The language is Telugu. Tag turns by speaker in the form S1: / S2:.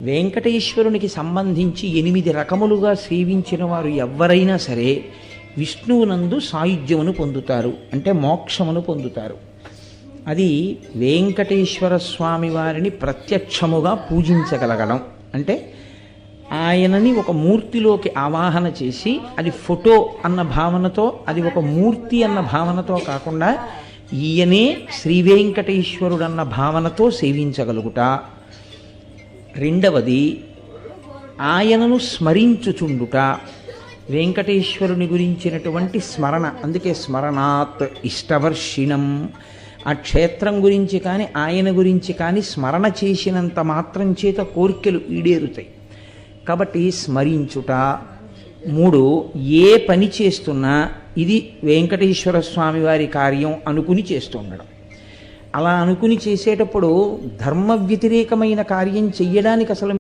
S1: వెంకటేశ్వరునికి సంబంధించి 8 రకములుగా సేవించిన వారు ఎవ్వరైనా సరే విష్ణువునందు సాయుధ్యమును పొందుతారు, అంటే మోక్షమును పొందుతారు. అది వెంకటేశ్వర స్వామి వారిని ప్రత్యక్షముగా పూజించగలగడం. అంటే ఆయనని ఒక మూర్తిలోకి ఆవాహన చేసి, అది ఫోటో అన్న భావనతో, అది ఒక మూర్తి అన్న భావనతో కాకుండా ఈయనే శ్రీ వెంకటేశ్వరుడన్న భావనతో సేవించగలుగుట. రెండవది ఆయనను స్మరించుచుండుట, వెంకటేశ్వరుని గురించినటువంటి స్మరణ. అందుకే స్మరణాత్ ఇష్టవర్షిణం. ఆ క్షేత్రం గురించి కానీ ఆయన గురించి కానీ స్మరణ చేసినంత మాత్రం చేత కోరికలు ఈడేరుతాయి. కాబట్టి స్మరించుట. 3, ఏ పని చేస్తున్నా ఇది వెంకటేశ్వర స్వామి వారి కార్యం అనుకుని చేస్తూ ఉండడం. అలా అనుకుని చేసేటప్పుడు ధర్మ వ్యతిరేకమైన కార్యం చెయ్యడానికి అసలు